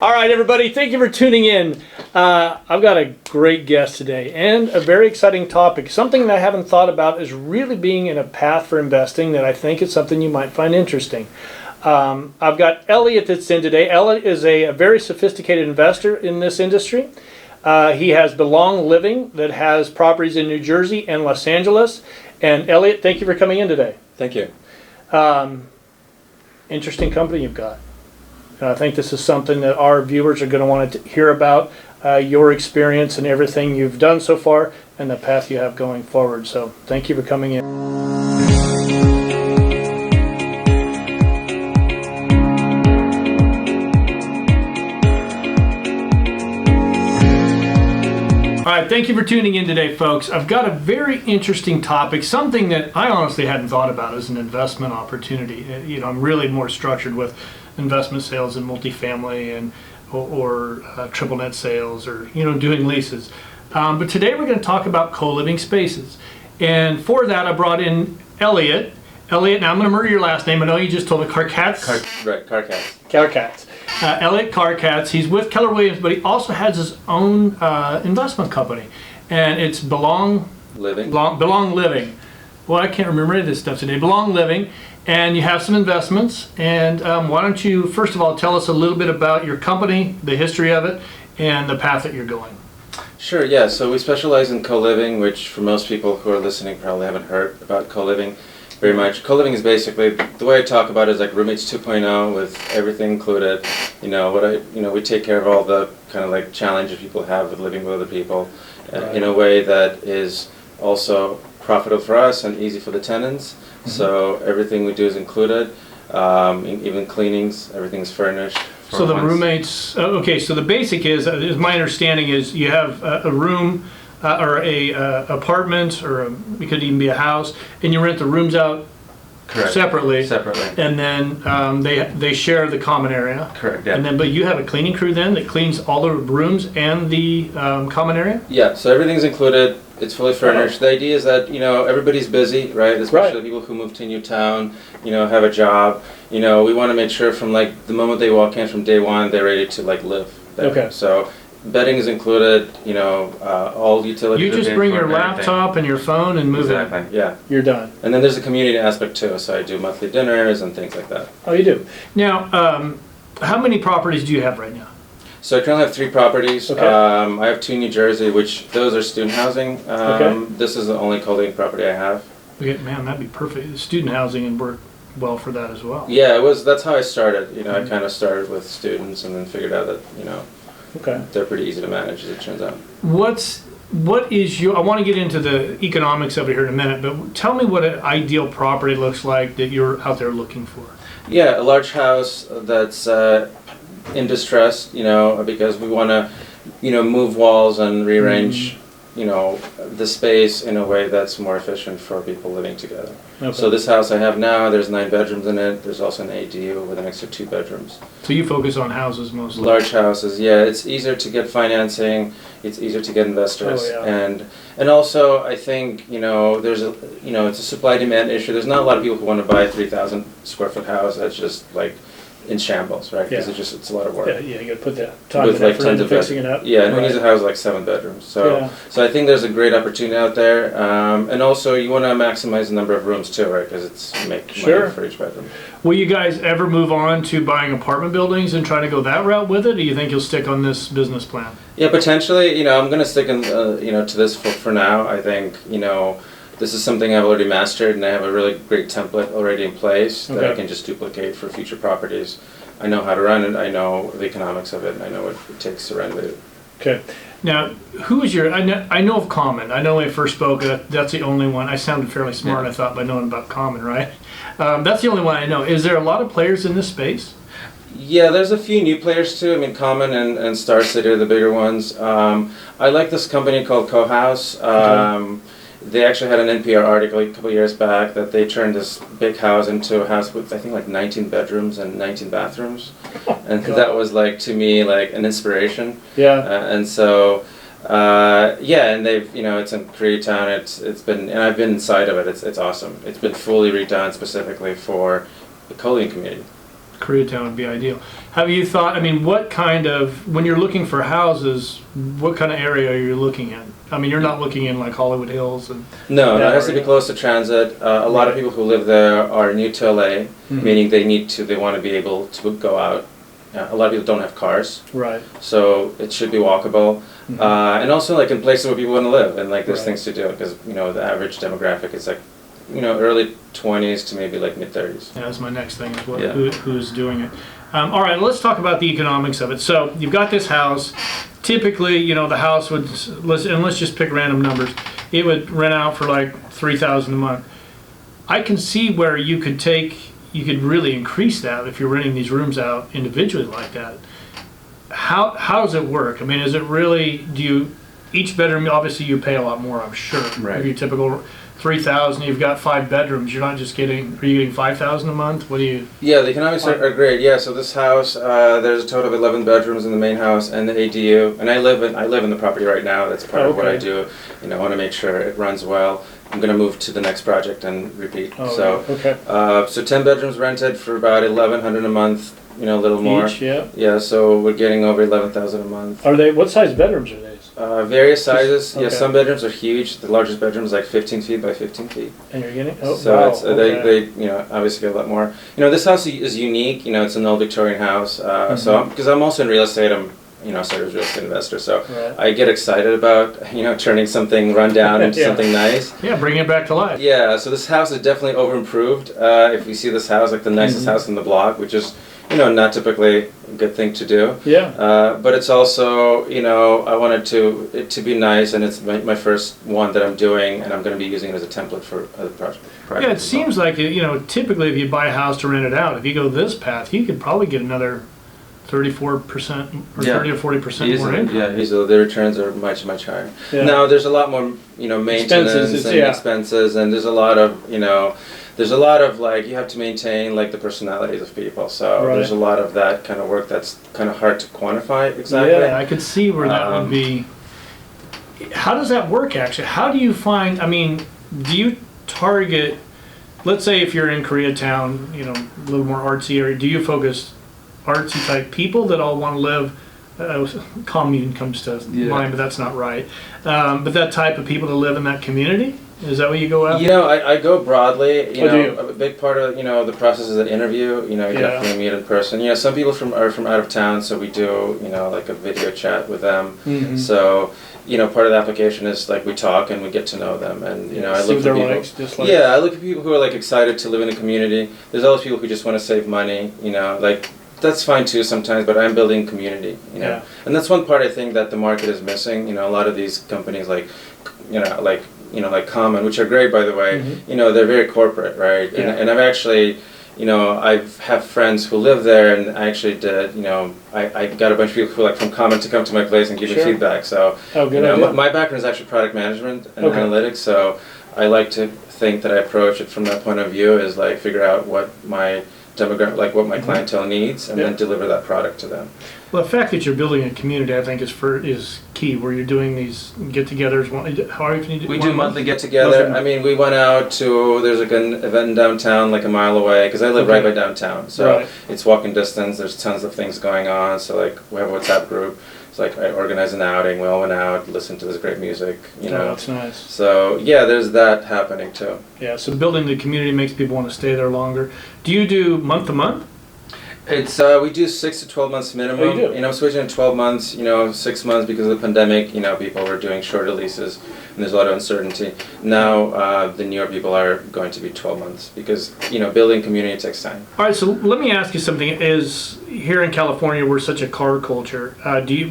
All right, everybody, thank you for tuning in. I've got a great guest today and a very exciting topic. Something that I haven't thought about is really being in a path for investing that I think is something you might find interesting. I've got Elliot that's in today. Elliot is a very sophisticated investor in this industry. He has Belong Living that has properties in New Jersey and Los Angeles. And Elliot, thank you for coming in today. Thank you. Interesting company you've got. I think this is something that our viewers are going to want to hear about, your experience and everything you've done so far and the path you have going forward. So thank you for coming in. All right, thank you for tuning in today, folks. I've got a very interesting topic, something that I honestly hadn't thought about as an investment opportunity. I'm really more structured with investment sales in multifamily and or triple net sales or doing leases. But today we're going to talk about co-living spaces. And for that, I brought in Elliot. Elliot, now I'm going to murder your last name. I know you just told me Kharkats. Kharkats. Kharkats. Elliot Kharkats. He's with Keller Williams, but he also has his own investment company, and it's Belong Living. Belong Living. Well, I can't remember any of this stuff today. Belong Living, and you have some investments. And why don't you first of all tell us a little bit about your company, the history of it, and the path that you're going. Sure. Yeah. So we specialize in co-living, which for most people who are listening probably haven't heard about co-living very much. Co-living is basically, the way I talk about it is like roommates 2.0 with everything included. We take care of all the kind of like challenges people have with living with other people in a way that is also profitable for us and easy for the tenants. Mm-hmm. So everything we do is included, even cleanings, everything's furnished. So the roommates, okay, so the basic is my understanding is you have a room or a apartment, or it could even be a house, and you rent the rooms out. Correct. Separately, and then they share the common area. Correct. Yeah. And then, but you have a cleaning crew then that cleans all the rooms and the common area. Yeah. So everything's included. It's fully furnished. The idea is that everybody's busy, right? Especially people who move to a new town, have a job. We want to make sure from like the moment they walk in, from day one, they're ready to like live there. Okay. So bedding is included. All utilities. You just bring your laptop and your phone and move in. Yeah. You're done. And then there's a community aspect too. So I do monthly dinners and things like that. Oh, you do. Now, how many properties do you have right now? So I currently have 3 properties. Okay. I have 2 in New Jersey, which those are student housing. This is the only co-living property I have. Okay, man, that'd be perfect. Student housing and work well for that as well. Yeah, that's how I started. I kind of started with students and then figured out that they're pretty easy to manage, as it turns out. What is your? I want to get into the economics of it here in a minute, but tell me what an ideal property looks like that you're out there looking for. Yeah, a large house that's in distress, because we want to, move walls and rearrange, the space in a way that's more efficient for people living together. Okay. So this house I have now, there's 9 bedrooms in it. There's also an ADU with an extra 2 bedrooms. So you focus on houses mostly? Large houses, yeah. It's easier to get financing. It's easier to get investors. Oh, yeah. And also, I think, there's a, it's a supply-demand issue. There's not a lot of people who want to buy a 3,000 square foot house that's just like in shambles, right? Because it's a lot of work. Yeah, you got to put that time and effort into fixing it up. Yeah, and who needs a house like 7 bedrooms? So I think there's a great opportunity out there. And also, you want to maximize the number of rooms too, right? Because it's make money for each bedroom. Will you guys ever move on to buying apartment buildings and try to go that route with it, or do you think you'll stick on this business plan? Yeah, potentially. I'm going to stick in, to this for now. I think, this is something I've already mastered, and I have a really great template already in place that I can just duplicate for future properties. I know how to run it, I know the economics of it, and I know what it takes to run it. Okay. Now, who is your, I know of Common. I know when I first spoke, that's the only one. I sounded fairly smart, I thought, by knowing about Common, right? That's the only one I know. Is there a lot of players in this space? Yeah, there's a few new players too. I mean, Common and Star City are the bigger ones. I like this company called Co-House. They actually had an NPR article a couple years back that they turned this big house into a house with, I think, like 19 bedrooms and 19 bathrooms. And that was, like, to me, like an inspiration. Yeah. And so, and they've, it's in Koreatown. It's been, and I've been inside of it. It's awesome. It's been fully redone specifically for the co-living community. Koreatown would be ideal. Have you thought, I mean, what kind of, when you're looking for houses, what kind of area are you looking in? I mean, you're not looking in like Hollywood Hills and... No, that it has to be area? close to transit. A lot of people who live there are new to LA, meaning they want to be able to go out. A lot of people don't have cars, Right. so it should be walkable. And also like in places where people want to live and like there's Right. things to do, because the average demographic is like early 20s to maybe like mid 30s. Yeah, that's my next thing, is what, Yeah. who's doing it. All right, let's talk about the economics of it. So you've got this house. Typically, the house would, let's just pick random numbers. It would rent out for like $3,000 a month. I can see where you could really increase that if you're renting these rooms out individually like that. How does it work? I mean, is it really, each bedroom, obviously you pay a lot more, I'm sure. Right. If your typical 3,000, you've got 5 bedrooms, you're not just are you getting 5,000 a month? What do you? Yeah, the economics are great. Yeah, so this house, there's a total of 11 bedrooms in the main house and the ADU, and I live in the property right now. That's part of what I do. I want to make sure it runs well. I'm going to move to the next project and repeat. Okay. So 10 bedrooms rented for about 1,100 a month. A little more. Each, yeah. Yeah, so we're getting over 11,000 a month. What size bedrooms are these? Various sizes. Okay. Yeah, some bedrooms are huge. The largest bedroom is like 15 feet by 15 feet. And you're getting, So wow, it's, okay. they obviously get a lot more. This house is unique. It's an old Victorian house. So because I'm also in real estate, I'm started as a real estate investor. So Right. I get excited about turning something run down into Yeah. something nice. Yeah, bringing it back to life. Yeah. So this house is definitely over improved. If you see this house, like the nicest house in the block, which is not typically a good thing to do. Yeah. But it's also, I wanted it to be nice, and it's my first one that I'm doing, and I'm going to be using it as a template for other projects. Yeah, it seems like, typically if you buy a house to rent it out, if you go this path, you could probably get another 34% or Yeah. 30 or 40% more income. Yeah, easily the returns are much Yeah. Now there's a lot more, maintenance and expenses, and there's a lot of, like you have to maintain like the personalities of people. So Right. there's a lot of that kind of work that's kind of hard to quantify exactly. Yeah, I could see where that would be. How does that work actually? How do you find, do you target, let's say if you're in Koreatown, a little more artsy area, do you focus artsy type people that all want to live, commune comes to mind, but that's not right. But that type of people to live in that community? Is that what you go after? I go broadly. Do you? A big part of the process is an interview. You definitely meet in person. Some people are from out of town, so we do like a video chat with them. So part of the application is like we talk and we get to know them, and I look for people. Likes, dislikes. Yeah, I look at people who are like excited to live in a community. There's always people who just want to save money. Like. That's fine too sometimes, but I'm building community, Yeah. and that's one part I think that the market is missing. A lot of these companies like Common, which are great by the way, they're very corporate, right? Yeah. And I've actually, I have friends who live there, and I actually did, I got a bunch of people who from Common to come to my place and give me Sure. feedback. So, good idea. my background is actually product management and Okay. analytics, so I like to think that I approach it from that point of view, is like figure out what my demographic, like what my clientele needs, and then deliver that product to them. Well, the fact that you're building a community, I think, is key. Where you're doing these get-togethers. How often you do? We do monthly get-together. We went out to, there's like an event in downtown, like a mile away, because I live right by downtown, so Right. it's walking distance. There's tons of things going on. So like we have a WhatsApp group. It's like I organize an outing. We all went out, listened to this great music. Oh, that's nice. So yeah, there's that happening too. Yeah, so building the community makes people want to stay there longer. Do you do month to month? It's we do 6 to 12 months minimum. Oh, you do? I'm switching to 12 months. 6 months because of the pandemic. People were doing shorter leases, and there's a lot of uncertainty. Now the newer people are going to be 12 months because building community takes time. All right, so let me ask you something. Is here in California we're such a car culture?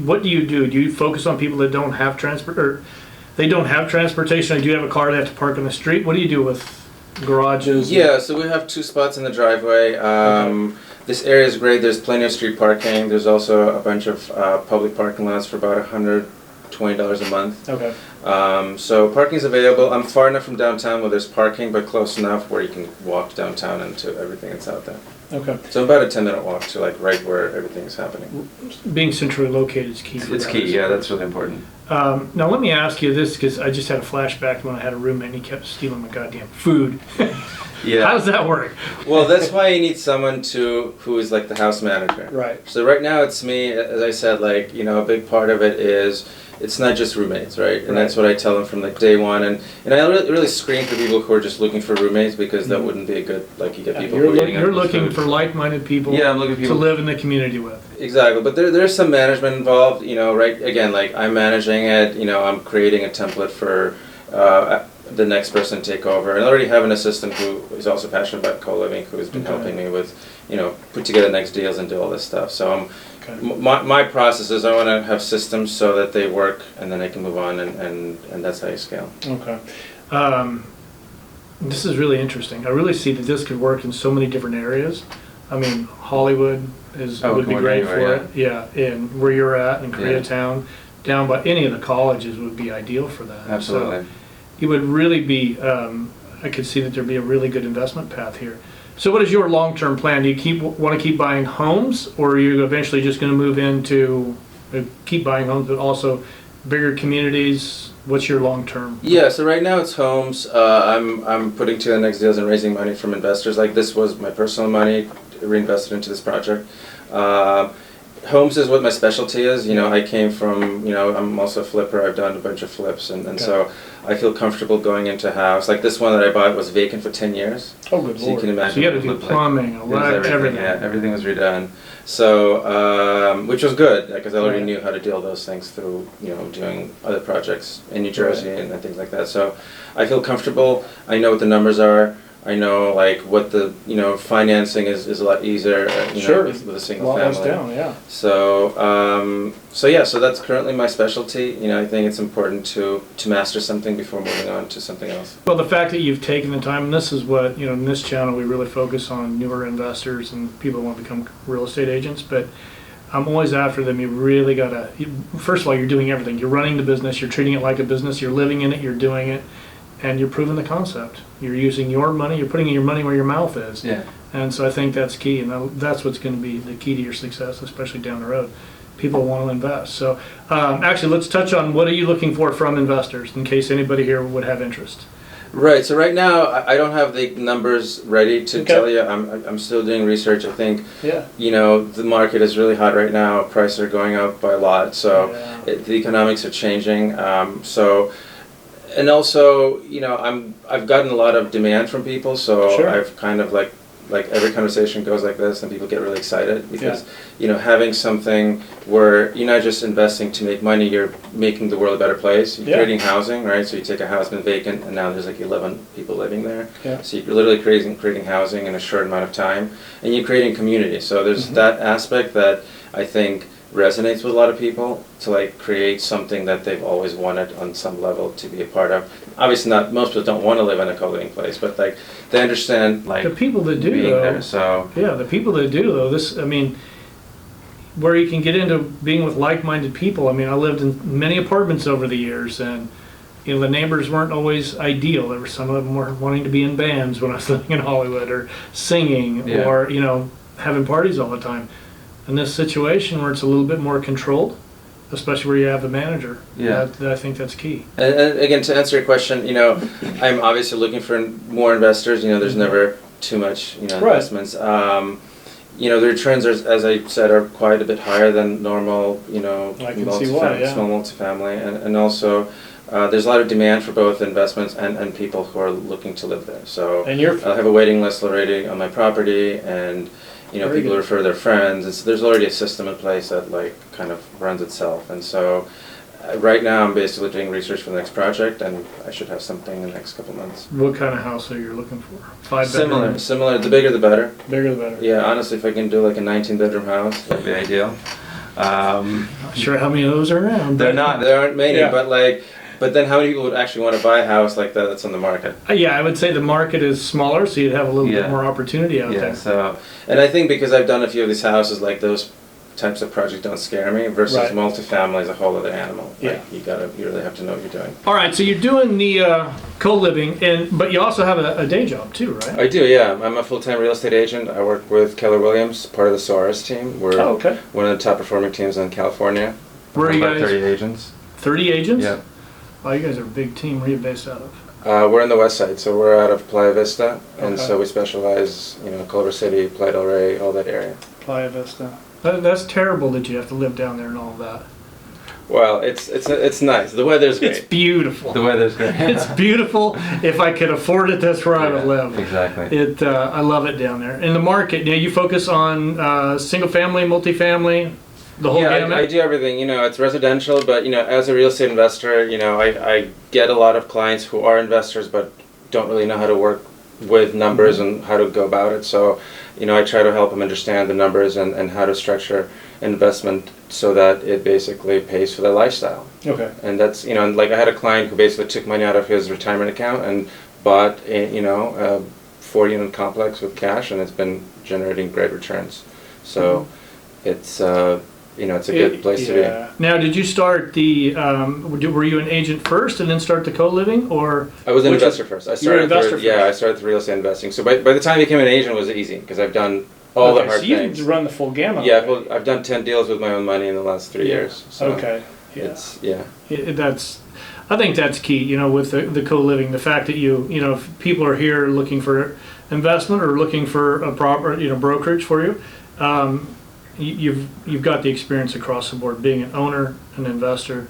What do you do? Do you focus on people that don't have they don't have transportation? Or do you have a car they have to park on the street? What do you do with garages? Yeah, so we have 2 spots in the driveway. This area is great. There's plenty of street parking. There's also a bunch of public parking lots for about $120 a month. Okay. So parking is available. I'm far enough from downtown where there's parking, but close enough where you can walk downtown and to everything that's out there. Okay. So about a 10-minute walk to like right where everything is happening. Being centrally located is key. It's key. Yeah, that's really important. Now let me ask you this, because I just had a flashback when I had a roommate and he kept stealing my goddamn food. Yeah. How does that work? Well, that's why you need someone who is like the house manager. Right. So right now it's me. As I said, like, you know, a big part of it is it's not just roommates, right? And that's what I tell them from like day one. And I really screen for people who are just looking for roommates, because that wouldn't be a good, like, you get people who are eating You're looking for like-minded people. Yeah, I'm looking for people to live in the community with. Exactly, but there's some management involved, you know, right? Again, like, I'm managing it, you know, I'm creating a template for the next person to take over. And I already have an assistant who is also passionate about co-living, who has been helping me with, you know, put together next deals and do all this stuff. So my process is I want to have systems so that they work, and then I can move on, and that's how you scale. Okay. This is really interesting. I really see that this could work in so many different areas. I mean, Hollywood would be great for it. Yeah, and where you're at in Koreatown, down by any of the colleges would be ideal for that. Absolutely. So it would really be, I could see that there'd be a really good investment path here. So what is your long-term plan? Do you want to keep buying homes, or are you eventually just going to move into keep buying homes, but also bigger communities? What's your long-term? Yeah, so right now it's homes. I'm putting together next deals and raising money from investors. Like, this was my personal money reinvested into this project. Homes is what my specialty is. You know, I came from, you know, I'm also a flipper. I've done a bunch of flips, and so I feel comfortable going into a house. Like, this one that I bought was vacant for 10 years. Oh, good so Lord. You can imagine. So you had to do plumbing, everything. Yeah, everything was redone. So, which was good, because I already knew how to deal those things through, you know, doing other projects in New Jersey and things like that. So I feel comfortable. I know what the numbers are. I know, like, what the, you know, financing is a lot easier, you know, with a single family. Down, yeah. So yeah, so that's currently my specialty. You know, I think it's important to master something before moving on to something else. Well, the fact that you've taken the time, and this is what, you know, in this channel we really focus on newer investors and people who want to become real estate agents, but I'm always after them. You really gotta, first of all, you're doing everything. You're running the business, you're treating it like a business, you're living in it, you're doing it, and you're proving the concept. You're using your money, you're putting your money where your mouth is. Yeah. And so I think that's key, and that's what's going to be the key to your success, especially down the road. People want to invest. So actually, let's touch on what are you looking for from investors, in case anybody here would have interest. Right. So right now, I don't have the numbers ready to tell you. I'm still doing research. I think, you know, the market is really hot right now. Prices are going up by a lot. So the economics are changing. And also, you know, I've gotten a lot of demand from people, so I've kind of like every conversation goes like this, and people get really excited because you know, having something where you're not just investing to make money, you're making the world a better place. You're creating housing, right? So you take a house been vacant, and now there's like 11 people living there. So you're literally creating housing in a short amount of time, and you're creating community. So there's that aspect that I think resonates with a lot of people, to like create something that they've always wanted on some level to be a part of. Obviously, not most people don't want to live in a co-living place, but like they understand like the people that do being though. there. So the people that do though. This, I mean, where you can get into being with like-minded people. I mean, I lived in many apartments over the years, and you know, the neighbors weren't always ideal. There were some of them were wanting to be in bands when I was living in Hollywood, or singing, or you know, having parties all the time. In this situation where it's a little bit more controlled, especially where you have the manager, I think that's key. And again, to answer your question, you know, I'm obviously looking for more investors. You know, there's never too much, you know, investments. You know, the returns, as I said, are quite a bit higher than normal, you know, I can see why, small multifamily. And also, there's a lot of demand for both investments and people who are looking to live there. So I'll have a waiting list already on my property, and you know, people refer their friends. There's already a system in place that like kind of runs itself. And so right now I'm basically doing research for the next project, and I should have something in the next couple months. What kind of house are you looking for? 5 bedroom? Similar. The bigger the better. Bigger the better. Yeah, honestly, if I can do like a 19-bedroom house, that'd be ideal. Not sure how many of those are around. There aren't many, but then how many people would actually want to buy a house like that that's on the market? I would say the market is smaller, so you'd have a little bit more opportunity out there. So, and I think because I've done a few of these houses, like those types of projects don't scare me, versus multifamily is a whole other animal. Like, you really have to know what you're doing. All right, so you're doing the co-living, but you also have a day job too, right? I do, yeah. I'm a full-time real estate agent. I work with Keller Williams, part of the SOARS team. We're one of the top performing teams in California. Where are you guys? 30 agents. 30 agents? Yeah. Wow, you guys are a big team. Where are you based out of? We're in the west side, so we're out of Playa Vista, and Okay. so we specialize, Culver City, Playa del Rey, all that area. Playa Vista. That's terrible that you have to live down there and all that. Well, it's nice. The weather's great. It's beautiful. The weather's great. It's beautiful. If I could afford it, that's where I would live. Exactly. I love it down there. In the market, now you focus on single family, multifamily, the whole gamut? I do everything. It's residential, but as a real estate investor, I get a lot of clients who are investors but don't really know how to work with numbers and how to go about it. So, I try to help them understand the numbers and how to structure investment so that it basically pays for their lifestyle. Okay. And that's, like I had a client who basically took money out of his retirement account and bought a 4-unit complex with cash, and it's been generating great returns. So it's it's a good place to be. Now, did you start were you an agent first and then start the co-living, or? I was an investor first. I started I started the real estate investing. So by the time I became an agent, it was easy because I've done all the hard things. You run the full gamut. Yeah, well, I've done 10 deals with my own money in the last 3 years. So okay. I think that's key, with the co-living, the fact that if people are here looking for investment or looking for a proper, brokerage for you, you've got the experience across the board, being an owner, an investor,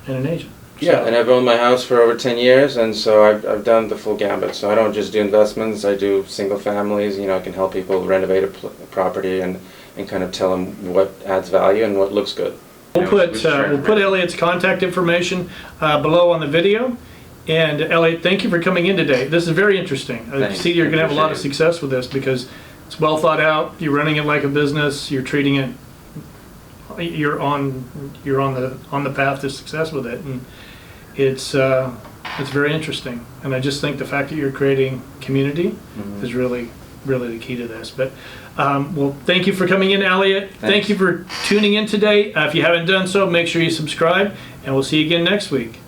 and an agent. Yeah, and I've owned my house for over 10 years, and so I've done the full gambit. So I don't just do investments, I do single families. I can help people renovate a property and kind of tell them what adds value and what looks good. We'll put Elliot's contact information below on the video. And Elliot, thank you for coming in today. This is very interesting. I see you're going to have a lot of success with this because it's well thought out. You're running it like a business. You're treating it. You're on the path to success with it, and it's very interesting. And I just think the fact that you're creating community is really the key to this. But well, thank you for coming in, Elliot. Thank you for tuning in today. If you haven't done so, make sure you subscribe, and we'll see you again next week.